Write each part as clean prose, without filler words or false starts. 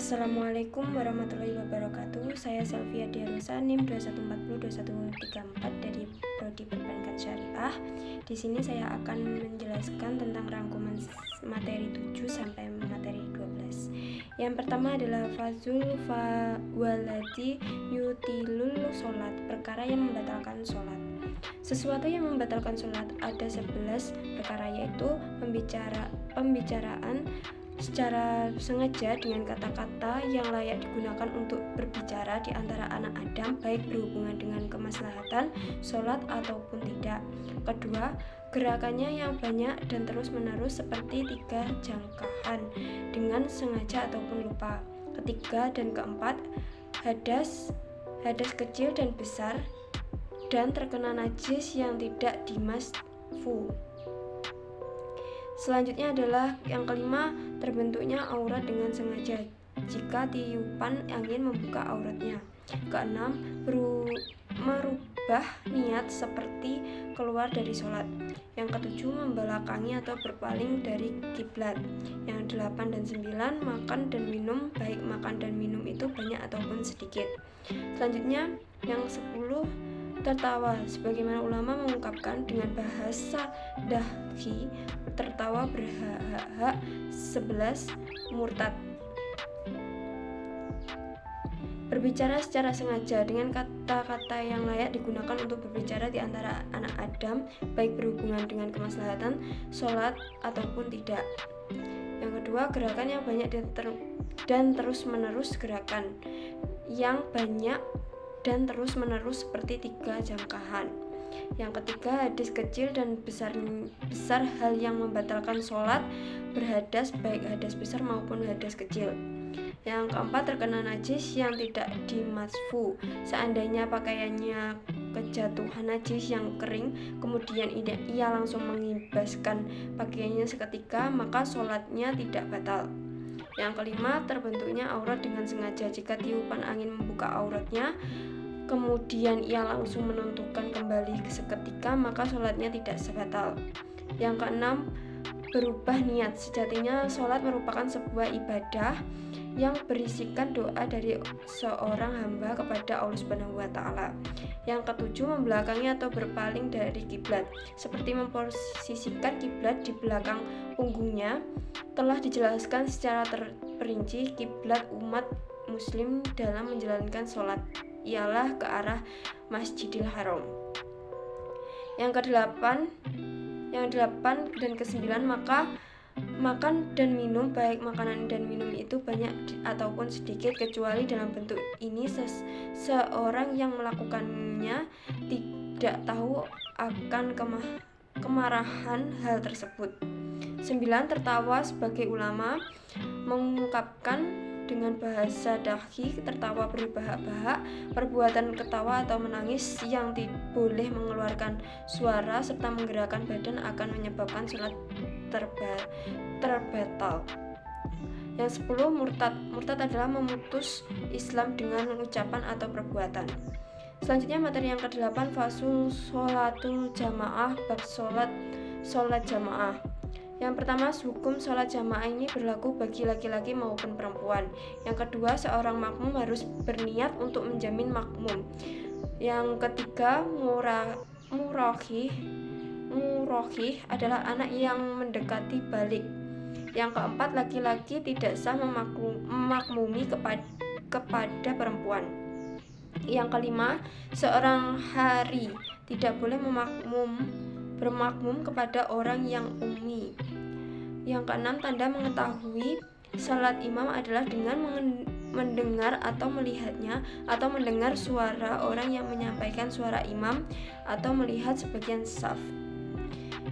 Assalamualaikum warahmatullahi wabarakatuh. Saya Selvia Diarusa, NIM 21402134 dari Prodi Perbankan Syariah. Di sini saya akan menjelaskan tentang rangkuman materi 7 sampai materi 12. Yang pertama adalah fazul walati yutilul sholat, perkara yang membatalkan sholat. Sesuatu yang membatalkan sholat ada 11 perkara, yaitu pembicaraan secara sengaja dengan kata-kata yang layak digunakan untuk berbicara di antara anak Adam, baik berhubungan dengan kemaslahatan sholat ataupun tidak. Kedua, gerakannya yang banyak dan terus-menerus seperti 3 jangkahan dengan sengaja ataupun lupa. Ketiga dan keempat, hadas kecil dan besar dan terkena najis yang tidak dimasfu. Selanjutnya adalah yang kelima, terbentuknya aurat dengan sengaja jika tiupan angin membuka auratnya. Keenam, merubah niat seperti keluar dari sholat. Yang ketujuh, membelakangi atau berpaling dari kiblat. Yang 8 dan 9, makan dan minum, baik makan dan minum itu banyak ataupun sedikit. Selanjutnya yang 10, tertawa, sebagaimana ulama mengungkapkan dengan bahasa dahki, tertawa berhak-hak. 11, murtad. Berbicara secara sengaja dengan kata-kata yang layak digunakan untuk berbicara di antara anak Adam, baik berhubungan dengan kemaslahatan sholat ataupun tidak. Yang kedua, gerakan yang banyak dan terus-menerus, gerakan yang banyak dan terus-menerus seperti 3 jangkahan. Yang ketiga, hadas kecil dan besar hal yang membatalkan sholat berhadas, baik hadas besar maupun hadas kecil. Yang keempat, terkena najis yang tidak dimasfu. Seandainya pakaiannya kejatuhan najis yang kering, kemudian ia langsung mengibaskan pakaiannya seketika, maka sholatnya tidak batal. Yang kelima, terbentuknya aurat dengan sengaja jika tiupan angin membuka auratnya, kemudian ia langsung menentukan kembali seketika, maka sholatnya tidak sebatal. Yang keenam, berubah niat. Sejatinya sholat merupakan sebuah ibadah yang berisikan doa dari seorang hamba kepada Allah Subhanahu wa Ta'ala. Yang ketujuh, membelakangi atau berpaling dari kiblat, seperti memposisikan kiblat di belakang punggungnya. Telah dijelaskan secara terperinci kiblat umat muslim dalam menjalankan sholat ialah ke arah Masjidil Haram. Yang ke-8 dan ke-9, maka makan dan minum, baik makanan dan minum itu banyak ataupun sedikit, kecuali dalam bentuk ini seorang yang melakukannya tidak tahu akan kemarahan hal tersebut. 9, tertawa, sebagai ulama mengungkapkan dengan bahasa dahki, tertawa berbahak-bahak, perbuatan ketawa atau menangis yang boleh mengeluarkan suara serta menggerakkan badan akan menyebabkan sholat terbatal. Yang 10, murtad. Murtad adalah memutus Islam dengan ucapan atau perbuatan. Selanjutnya materi yang ke-8, fasul sholatul jamaah, bab sholat jamaah. Yang pertama, hukum sholat jamaah ini berlaku bagi laki-laki maupun perempuan. Yang kedua, seorang makmum harus berniat untuk menjamin makmum. Yang ketiga, murahih adalah anak yang mendekati balik. Yang keempat, laki-laki tidak sah memakmumi kepada perempuan. Yang kelima, seorang hari tidak boleh bermakmum kepada orang yang ummi. Yang keenam, tanda mengetahui salat imam adalah dengan mendengar atau melihatnya, atau mendengar suara orang yang menyampaikan suara imam, atau melihat sebagian saf.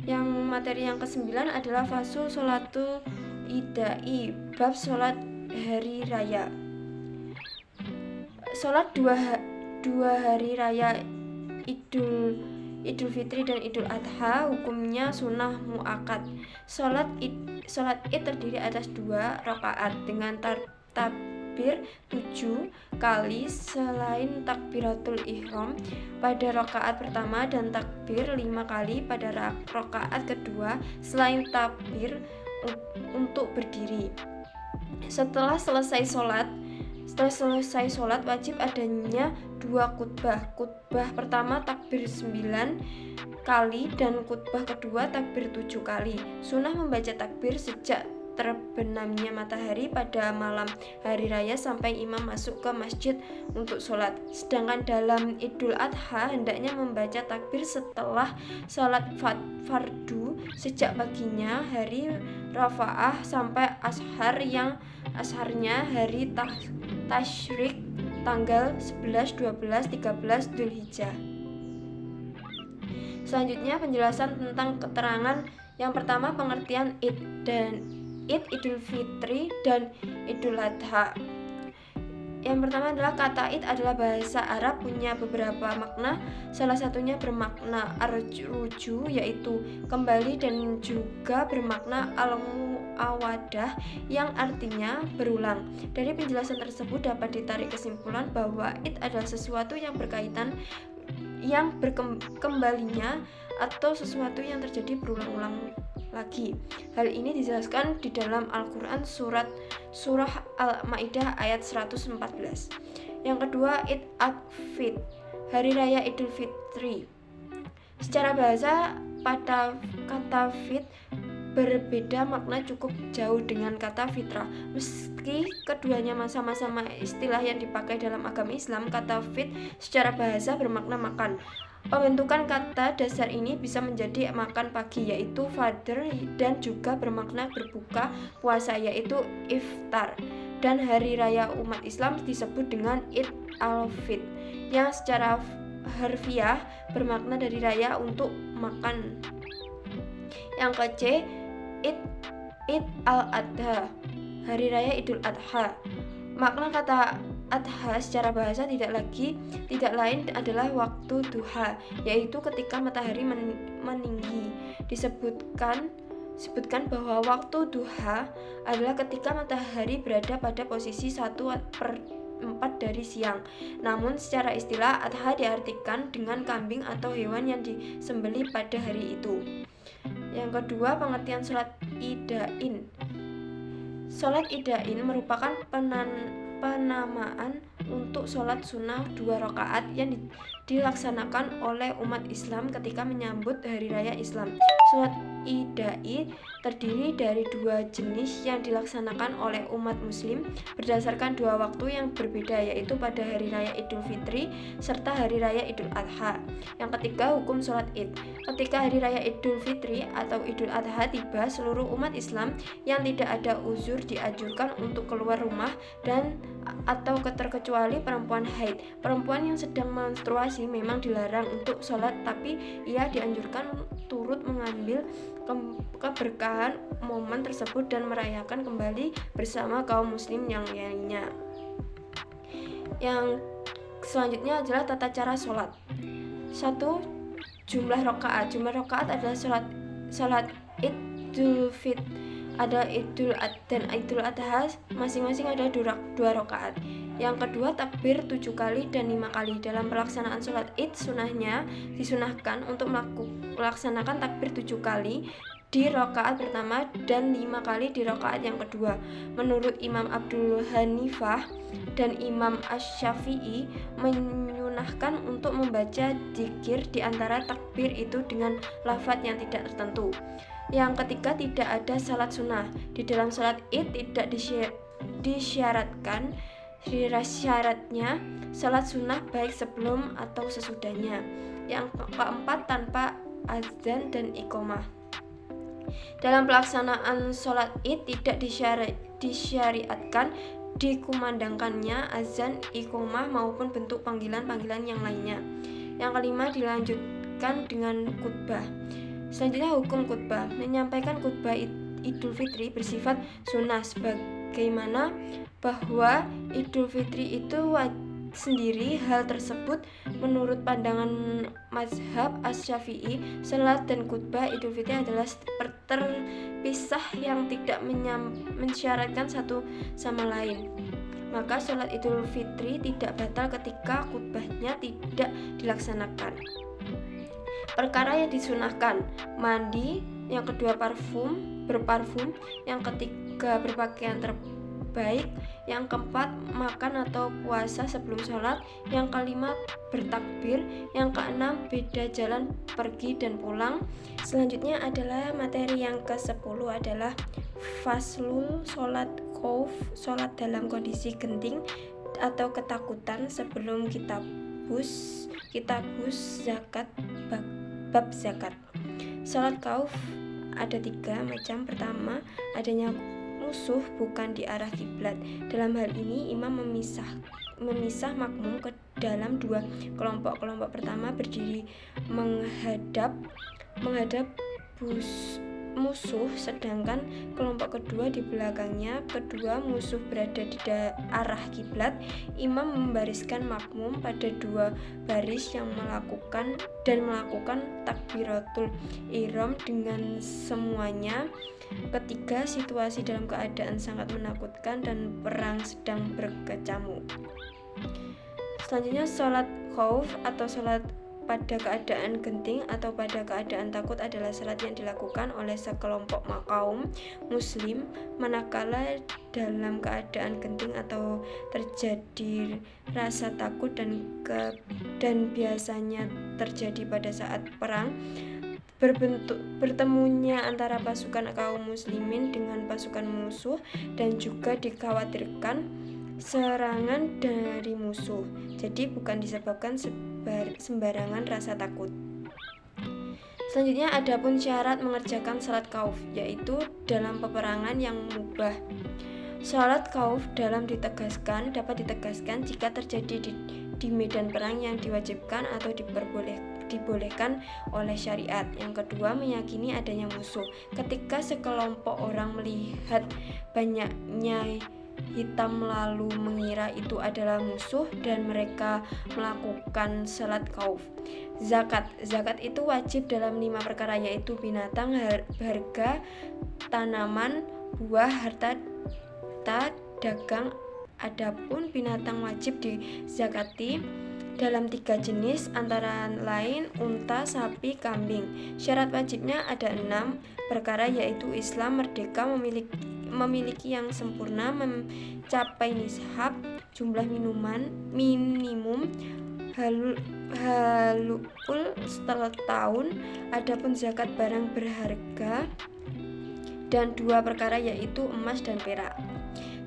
Yang materi yang ke-9 adalah fasul sholatul idai, bab sholat hari raya. Sholat dua hari raya Idul Fitri dan Idul Adha hukumnya sunnah muakkad. Sholat id terdiri atas 2 rakaat dengan takbir 7 kali selain takbiratul ihram pada rakaat pertama dan takbir 5 kali pada rakaat kedua selain takbir untuk berdiri. Setelah selesai sholat wajib adanya 2 khutbah. Khutbah pertama takbir 9 kali dan khutbah kedua takbir 7 kali. Sunnah membaca takbir sejak terbenamnya matahari pada malam hari raya sampai imam masuk ke masjid untuk sholat. Sedangkan dalam Idul Adha hendaknya membaca takbir setelah sholat fardu sejak paginya hari Rafa'ah sampai ashar yang asharnya hari Tasyrik tanggal 11, 12, 13 Dzulhijjah. Selanjutnya penjelasan tentang keterangan. Yang pertama pengertian Id Idul Fitri dan Idul Adha. Yang pertama adalah kata Id adalah bahasa Arab, punya beberapa makna. Salah satunya bermakna arjuju yaitu kembali, dan juga bermakna al-muawadah yang artinya berulang. Dari penjelasan tersebut dapat ditarik kesimpulan bahwa Id adalah sesuatu yang berkaitan yang berkembalinya atau sesuatu yang terjadi berulang-ulang lagi. Hal ini dijelaskan di dalam Al-Quran surah Al-Maidah ayat 114. Yang kedua, Id al-Fitr, hari raya Idul Fitri. Secara bahasa pada kata fit berbeda makna cukup jauh dengan kata fitrah. Meski keduanya sama-sama istilah yang dipakai dalam agama Islam, kata fit secara bahasa bermakna makan. Pembentukan kata dasar ini bisa menjadi makan pagi yaitu fajr, dan juga bermakna berbuka puasa yaitu iftar. Dan hari raya umat Islam disebut dengan Id al-Fitr yang secara harfiah bermakna dari raya untuk makan. Yang ke-C, Id al-Adha, hari raya Idul Adha. Makna kata Adha secara bahasa tidak lain adalah waktu duha, yaitu ketika matahari meninggi. Disebutkan bahwa waktu duha adalah ketika matahari berada pada posisi 1/4 dari siang. Namun secara istilah Adha diartikan dengan kambing atau hewan yang disembelih pada hari itu. Yang kedua, pengertian sholat Idain. Sholat Idain merupakan penamaan untuk sholat sunnah 2 rakaat yang dilaksanakan oleh umat Islam ketika menyambut hari raya Islam. Sholat Idai terdiri dari 2 jenis yang dilaksanakan oleh umat muslim berdasarkan 2 waktu yang berbeda, yaitu pada hari raya Idul Fitri serta hari raya Idul Adha. Yang ketiga, hukum sholat Id. Ketika hari raya Idul Fitri atau Idul Adha tiba, seluruh umat Islam yang tidak ada uzur dianjurkan untuk keluar rumah dan atau terkecuali perempuan haid. Perempuan yang sedang menstruasi memang dilarang untuk sholat, tapi ia dianjurkan turut mengambil keberkahan momen tersebut dan merayakan kembali bersama kaum muslim yang lainnya. Yang selanjutnya adalah tata cara sholat. 1. Jumlah rakaat. Jumlah rakaat adalah sholat Idul Fitr, ada Idul Adha dan Idul Adha masing-masing ada 2 rakaat. Yang kedua, takbir 7 kali dan 5 kali. Dalam pelaksanaan sholat Id disunahkan untuk melaksanakan takbir 7 kali di rakaat pertama dan 5 kali di rakaat yang kedua. Menurut Imam Abu Hanifah dan Imam Asy-Syafi'i menyunahkan untuk membaca dzikir di antara takbir itu dengan lafaz yang tidak tertentu. Yang ketiga, tidak ada salat sunnah. Di dalam salat Id tidak disyaratkan syaratnya salat sunnah baik sebelum atau sesudahnya. Yang keempat, tanpa azan dan iqomah. Dalam pelaksanaan sholat Id tidak disyariatkan dikumandangkannya azan, iqomah maupun bentuk panggilan-panggilan yang lainnya. Yang kelima, dilanjutkan dengan khutbah. Selanjutnya, hukum khutbah. Menyampaikan khutbah Idul Fitri bersifat sunnah, sebagaimana bahwa Idul Fitri itu sendiri. Hal tersebut menurut pandangan mazhab Asy-Syafi'i, salat dan khutbah Idul Fitri adalah terpisah yang tidak mensyaratkan satu sama lain. Maka salat Idul Fitri tidak batal ketika khutbahnya tidak dilaksanakan. Perkara yang disunahkan: mandi, yang kedua berparfum, yang ketiga berpakaian baik. Yang keempat, makan atau puasa sebelum sholat. Yang kelima, bertakbir. Yang keenam, beda jalan pergi dan pulang. Selanjutnya adalah materi yang ke-10 adalah faslul sholat khauf, sholat dalam kondisi genting atau ketakutan sebelum kitabus zakat, bab zakat. Sholat khauf ada 3 macam. Pertama, adanya musuh bukan di arah kiblat. Dalam hal ini imam memisah makmum ke dalam 2 kelompok. Kelompok pertama berdiri menghadap musuh, sedangkan kelompok kedua di belakangnya. Kedua musuh berada di arah kiblat. Imam membariskan makmum pada 2 baris yang melakukan takbiratul ihram dengan semuanya. Ketiga, situasi dalam keadaan sangat menakutkan dan perang sedang berkecamuk. Selanjutnya, sholat khauf atau sholat pada keadaan genting atau pada keadaan takut adalah salat yang dilakukan oleh sekelompok kaum muslim manakala dalam keadaan genting atau terjadi rasa takut dan biasanya terjadi pada saat perang. Bertemunya antara pasukan kaum muslimin dengan pasukan musuh dan juga dikhawatirkan serangan dari musuh. Jadi bukan disebabkan sembarangan rasa takut. Selanjutnya adapun syarat mengerjakan salat khauf, yaitu dalam peperangan yang mubah. Salat khauf dapat ditegaskan jika terjadi di medan perang yang diwajibkan atau dibolehkan oleh syariat. Yang kedua, meyakini adanya musuh. Ketika sekelompok orang melihat banyaknya hitam lalu mengira itu adalah musuh dan mereka melakukan salat khauf. Zakat itu wajib dalam 5 perkara, yaitu binatang, harga, tanaman, buah, harta, dagang. Adapun binatang wajib dizakati dalam 3 jenis, antara lain unta, sapi, kambing. Syarat wajibnya ada 6 perkara, yaitu Islam, merdeka, memiliki yang sempurna, mencapai nishab, jumlah minimum halukul setelah tahun. Adapun zakat barang berharga dan 2 perkara, yaitu emas dan perak.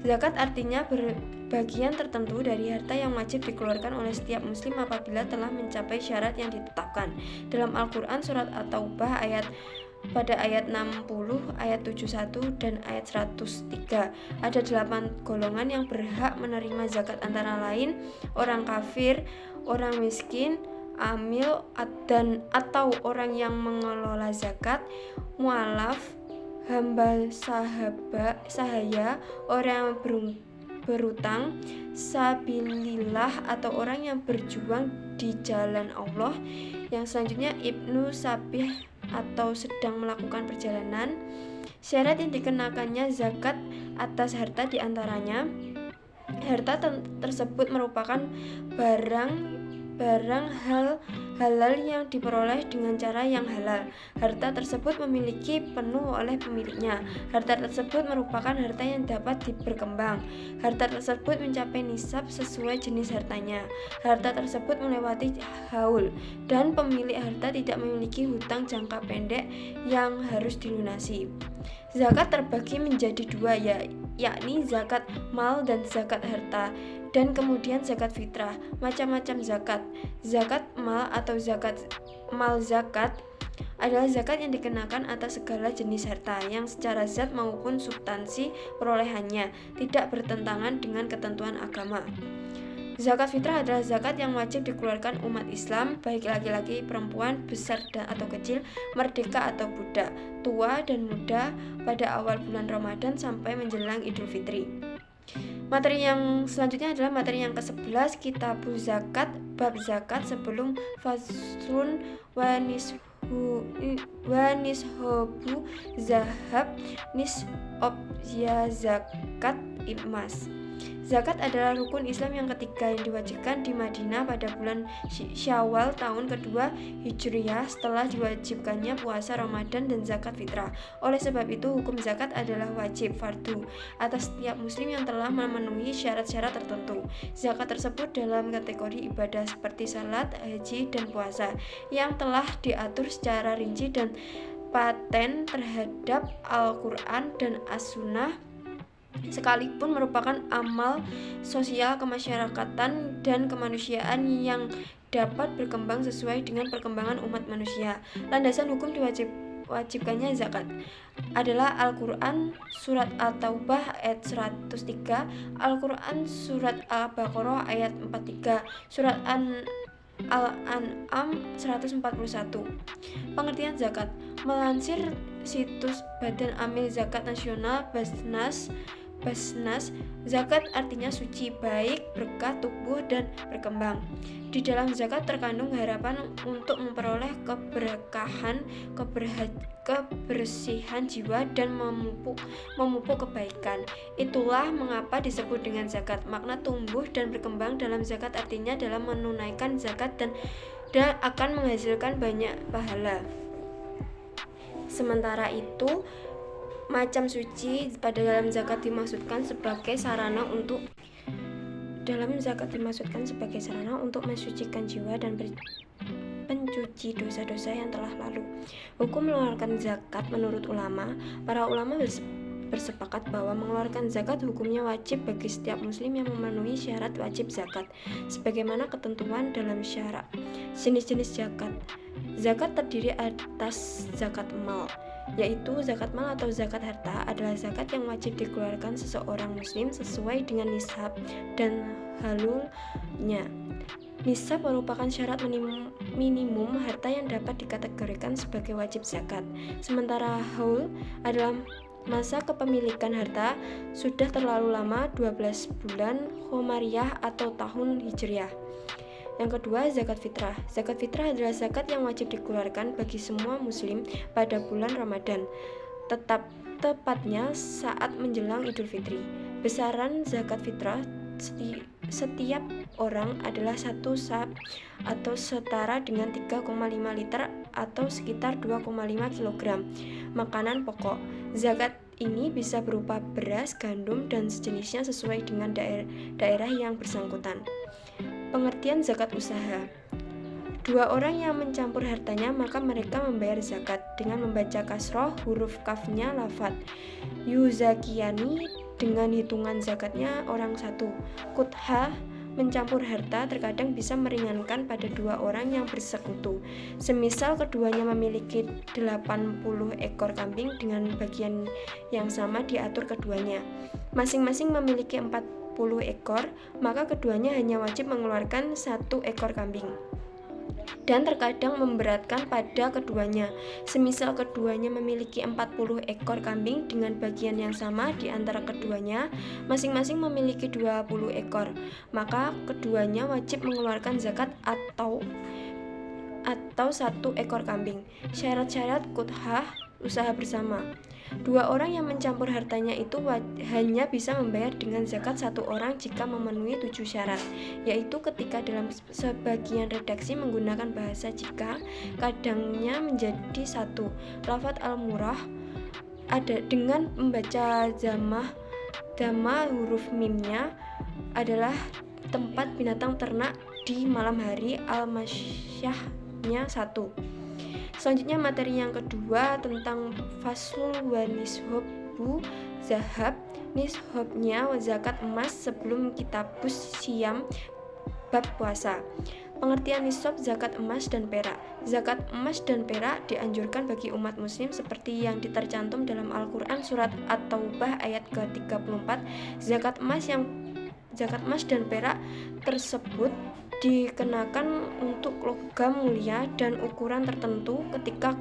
Zakat artinya bagian tertentu dari harta yang wajib dikeluarkan oleh setiap muslim apabila telah mencapai syarat yang ditetapkan. Dalam Al-Quran surat At-Taubah pada ayat 60, ayat 71, dan ayat 103 ada 8 golongan yang berhak menerima zakat, antara lain orang kafir, orang miskin, amil atau orang yang mengelola zakat, mualaf, hamba sahaya, orang yang berutang, sabilillah atau orang yang berjuang di jalan Allah. Yang selanjutnya ibnu sabih atau sedang melakukan perjalanan. Syarat yang dikenakannya zakat atas harta diantaranya harta tersebut merupakan barang halal yang diperoleh dengan cara yang halal. Harta tersebut memiliki penuh oleh pemiliknya. Harta tersebut merupakan harta yang dapat berkembang. Harta tersebut mencapai nisab sesuai jenis hartanya. Harta tersebut melewati haul dan pemilik harta tidak memiliki hutang jangka pendek yang harus dilunasi. Zakat terbagi menjadi 2, yakni zakat mal dan zakat harta, dan kemudian zakat fitrah. Macam-macam zakat mal atau zakat adalah zakat yang dikenakan atas segala jenis harta yang secara zat maupun substansi perolehannya tidak bertentangan dengan ketentuan agama. Zakat fitrah adalah zakat yang wajib dikeluarkan umat Islam, baik laki-laki, perempuan, besar atau kecil, merdeka atau budak, tua dan muda, pada awal bulan Ramadan sampai menjelang Idul Fitri. Materi yang selanjutnya adalah materi yang ke-11, kitabul zakat, bab zakat sebelum faslun wa nishobu zahab nis'ob ya zakat emas. Zakat adalah rukun Islam yang ketiga yang diwajibkan di Madinah pada bulan Syawal tahun kedua Hijriyah setelah diwajibkannya puasa Ramadan dan zakat fitrah. Oleh sebab itu, hukum zakat adalah wajib fardu atas setiap muslim yang telah memenuhi syarat-syarat tertentu. Zakat tersebut dalam kategori ibadah seperti salat, haji, dan puasa yang telah diatur secara rinci dan paten terhadap Al-Quran dan As-Sunnah, sekalipun merupakan amal sosial kemasyarakatan dan kemanusiaan yang dapat berkembang sesuai dengan perkembangan umat manusia. Landasan hukum wajibkannya zakat adalah Al-Quran surat At-Taubah ayat 103, Al-Quran surat Al-Baqarah ayat 43, surat Al-An'am 141. Pengertian zakat melansir situs Badan Amil Zakat Nasional Basnas, zakat artinya suci, baik, berkah, tumbuh, dan berkembang. Di dalam zakat terkandung harapan untuk memperoleh keberkahan, kebersihan jiwa, dan memupuk kebaikan. Itulah mengapa disebut dengan zakat. Makna tumbuh dan berkembang dalam zakat artinya dalam menunaikan zakat dan akan menghasilkan banyak pahala. Sementara itu, macam suci dalam zakat dimaksudkan sebagai sarana untuk mensucikan jiwa dan pencuci dosa-dosa yang telah lalu. Hukum mengeluarkan zakat menurut ulama, para ulama bersepakat bahwa mengeluarkan zakat hukumnya wajib bagi setiap muslim yang memenuhi syarat wajib zakat, sebagaimana ketentuan dalam syarat. Jenis-jenis zakat. Zakat terdiri atas zakat mal, yaitu zakat mal atau zakat harta adalah zakat yang wajib dikeluarkan seseorang muslim sesuai dengan nisab dan halulnya. Nisab merupakan syarat minimum harta yang dapat dikategorikan sebagai wajib zakat. Sementara haul adalah masa kepemilikan harta sudah terlalu lama 12 bulan Qomariyah atau tahun Hijriyah. Yang kedua, zakat fitrah. Zakat fitrah adalah zakat yang wajib dikeluarkan bagi semua muslim pada bulan Ramadan, tepatnya saat menjelang Idul Fitri. Besaran zakat fitrah setiap orang adalah 1 sab atau setara dengan 3,5 liter atau sekitar 2,5 kg makanan pokok. Zakat ini bisa berupa beras, gandum, dan sejenisnya sesuai dengan daerah yang bersangkutan. Pengertian zakat usaha. 2 orang yang mencampur hartanya maka mereka membayar zakat dengan membaca kasroh huruf kafnya lafadz yuzakiyani dengan hitungan zakatnya orang 1. Kutha mencampur harta terkadang bisa meringankan pada 2 orang yang bersekutu. Semisal keduanya memiliki 80 ekor kambing dengan bagian yang sama diatur keduanya. Masing-masing memiliki 40 ekor, maka keduanya hanya wajib mengeluarkan 1 ekor kambing. Dan terkadang memberatkan pada keduanya. Semisal keduanya memiliki 40 ekor kambing dengan bagian yang sama di antara keduanya, masing-masing memiliki 20 ekor, maka keduanya wajib mengeluarkan zakat atau 1 ekor kambing. Syarat-syarat kuthah usaha bersama. 2 orang yang mencampur hartanya itu hanya bisa membayar dengan zakat 1 orang jika memenuhi 7 syarat, yaitu ketika dalam sebagian redaksi menggunakan bahasa jika, kadangnya menjadi 1. Lafadz al-murah ada dengan membaca dhamma huruf mimnya adalah tempat binatang ternak di malam hari, al-masyahnya 1. Selanjutnya materi yang kedua tentang faslul wa nishobu zahab. Nishobnya zakat emas sebelum kitabus siyam bab puasa. Pengertian nisab zakat emas dan perak. Zakat emas dan perak dianjurkan bagi umat muslim seperti yang tercantum dalam Al-Quran surat At-Taubah ayat ke-34. Zakat emas dan perak tersebut dikenakan untuk logam mulia dan ukuran tertentu ketika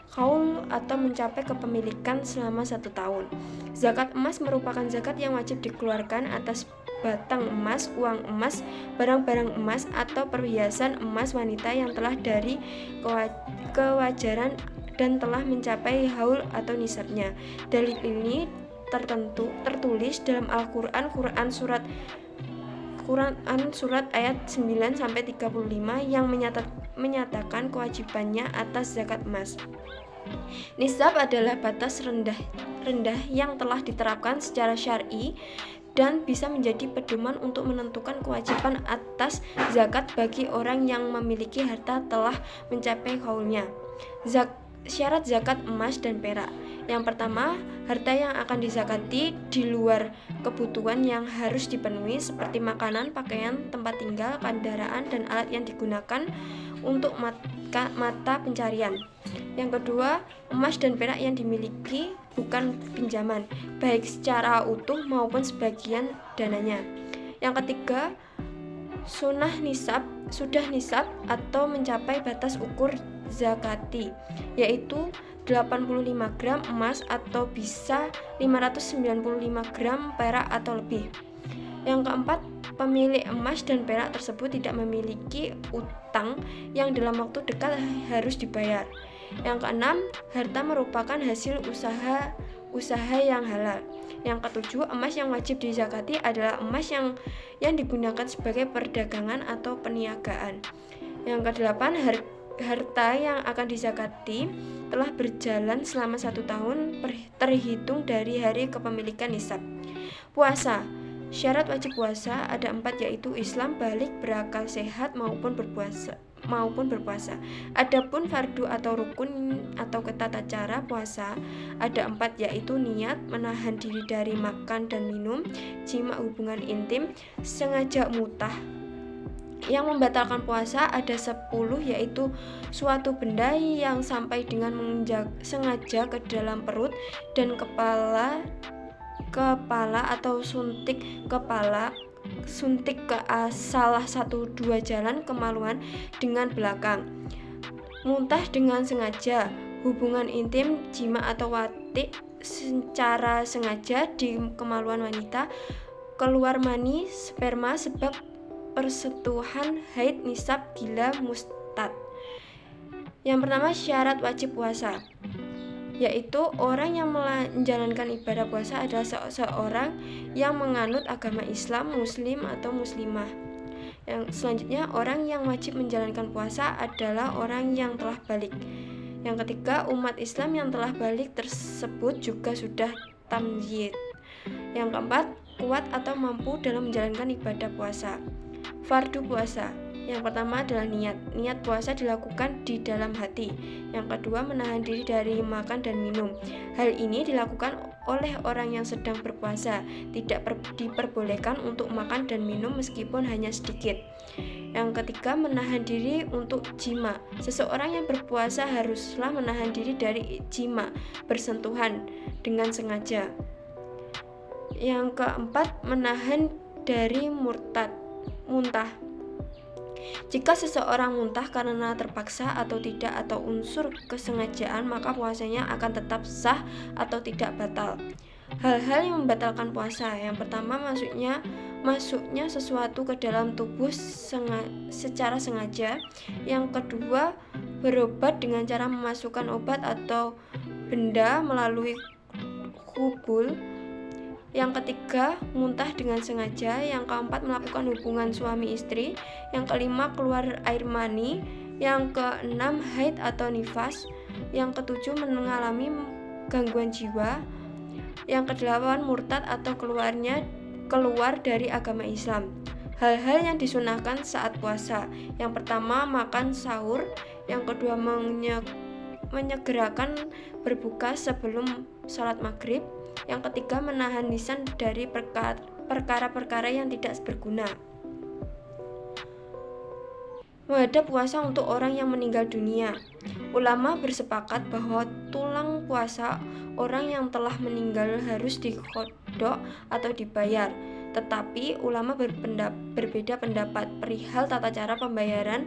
kaul atau mencapai kepemilikan selama 1 tahun. Zakat emas merupakan zakat yang wajib dikeluarkan atas batang emas, uang emas, barang-barang emas, atau perhiasan emas wanita yang telah dari kewajaran dan telah mencapai haul atau nisabnya. Dalil ini tertulis dalam Al-Qur'an Quran surat ayat 9-35 yang menyatakan kewajibannya atas zakat emas. Nisab adalah batas rendah yang telah diterapkan secara syar'i dan bisa menjadi pedoman untuk menentukan kewajiban atas zakat bagi orang yang memiliki harta telah mencapai haulnya. Syarat zakat emas dan perak. Yang pertama, harta yang akan dizakati di luar kebutuhan yang harus dipenuhi seperti makanan, pakaian, tempat tinggal, kendaraan, dan alat yang digunakan untuk mata pencarian. Yang kedua, emas dan perak yang dimiliki bukan pinjaman, baik secara utuh maupun sebagian dananya. Yang ketiga, sudah nisab atau mencapai batas ukur zakati, yaitu 85 gram emas atau bisa 595 gram perak atau lebih. Yang keempat, pemilik emas dan perak tersebut tidak memiliki utang yang dalam waktu dekat harus dibayar. Yang keenam, harta merupakan hasil usaha yang halal. Yang ketujuh, emas yang wajib dizakati adalah emas yang digunakan sebagai perdagangan atau perniagaan. Yang kedelapan, harta yang akan dizakati telah berjalan selama 1 tahun terhitung dari hari kepemilikan nisab. Puasa. Syarat wajib puasa ada 4, yaitu Islam, balik, berakal sehat maupun berpuasa. Adapun fardu atau rukun atau tata cara puasa ada 4, yaitu niat, menahan diri dari makan dan minum, jima hubungan intim, sengaja mutah. Yang membatalkan puasa ada 10, yaitu suatu benda yang sampai dengan sengaja ke dalam perut dan kepala atau suntik ke salah satu 2 jalan kemaluan dengan belakang, muntah dengan sengaja, hubungan intim, jima atau watik secara sengaja di kemaluan wanita, keluar mani, sperma sebab persetubuhan, haid, nisab, gila, mustad. Yang pertama, syarat wajib puasa, yaitu orang yang menjalankan ibadah puasa adalah seseorang yang menganut agama Islam, muslim atau muslimah. Yang selanjutnya, orang yang wajib menjalankan puasa adalah orang yang telah balik. Yang ketiga, umat Islam yang telah balik tersebut juga sudah tamyiz. Yang keempat, kuat atau mampu dalam menjalankan ibadah puasa. Fardu puasa. Yang pertama adalah niat. Niat puasa dilakukan di dalam hati. Yang kedua, menahan diri dari makan dan minum. Hal ini dilakukan oleh orang yang sedang berpuasa. Tidak diperbolehkan untuk makan dan minum meskipun hanya sedikit. Yang ketiga, menahan diri untuk jima. Seseorang yang berpuasa haruslah menahan diri dari jima, bersentuhan dengan sengaja. Yang keempat, menahan dari muntah. Jika seseorang muntah karena terpaksa atau tidak atau unsur kesengajaan, maka puasanya akan tetap sah atau tidak batal. Hal-hal yang membatalkan puasa. Yang pertama, masuknya sesuatu ke dalam tubuh secara sengaja. Yang kedua, berobat dengan cara memasukkan obat atau benda melalui hubul. Yang ketiga, muntah dengan sengaja. Yang keempat, melakukan hubungan suami istri. Yang kelima, keluar air mani. Yang keenam, haid atau nifas. Yang ketujuh, mengalami gangguan jiwa. Yang kedelapan, murtad atau keluar dari agama Islam. Hal-hal yang disunahkan saat puasa. Yang pertama, makan sahur. Yang kedua, menyegerakan berbuka sebelum sholat maghrib. Yang ketiga, menahan lisan dari perkara-perkara yang tidak berguna. Menghadap puasa untuk orang yang meninggal dunia. Ulama bersepakat bahwa tulang puasa orang yang telah meninggal harus diqodho atau dibayar. Tetapi ulama berbeda pendapat perihal tata cara pembayaran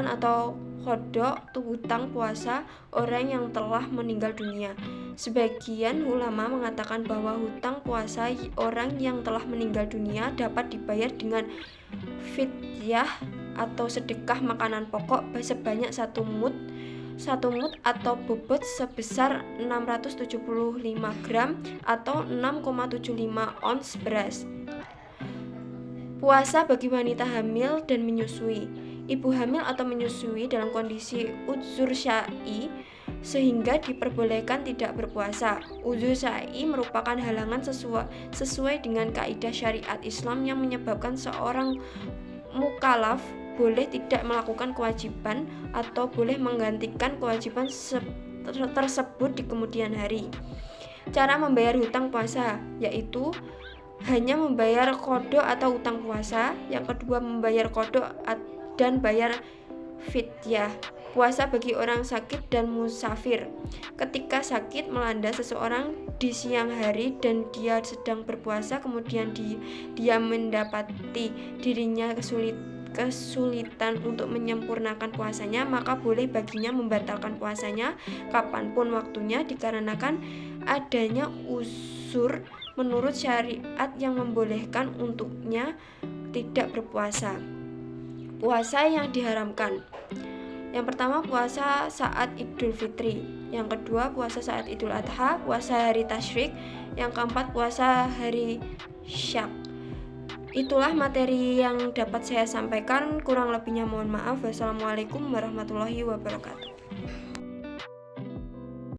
atau qodho hutang puasa orang yang telah meninggal dunia. Sebagian ulama mengatakan bahwa hutang puasa orang yang telah meninggal dunia dapat dibayar dengan fidyah atau sedekah makanan pokok sebanyak 1 mud 1 mut atau bobot sebesar 675 gram atau 6,75 ons beras. Puasa bagi wanita hamil dan menyusui. Ibu hamil atau menyusui dalam kondisi uzur syar'i sehingga diperbolehkan tidak berpuasa. Uzur syar'i merupakan halangan sesuai dengan kaidah syariat Islam yang menyebabkan seorang mukallaf boleh tidak melakukan kewajiban atau boleh menggantikan kewajiban tersebut di kemudian hari. Cara membayar hutang puasa yaitu hanya membayar qadha atau hutang puasa. Yang kedua, membayar qadha dan bayar fidyah. Puasa bagi orang sakit dan musafir. Ketika sakit melanda seseorang di siang hari dan dia sedang berpuasa, kemudian dia mendapati dirinya kesulitan untuk menyempurnakan puasanya, maka boleh baginya membatalkan puasanya kapanpun waktunya dikarenakan adanya uzur menurut syariat yang membolehkan untuknya tidak berpuasa. Puasa yang diharamkan. Yang pertama, puasa saat Idul Fitri. Yang kedua, puasa saat Idul Adha, puasa hari Tasyrik. Yang keempat, puasa hari Syak. Itulah materi yang dapat saya sampaikan. Kurang lebihnya mohon maaf. Wassalamualaikum warahmatullahi wabarakatuh.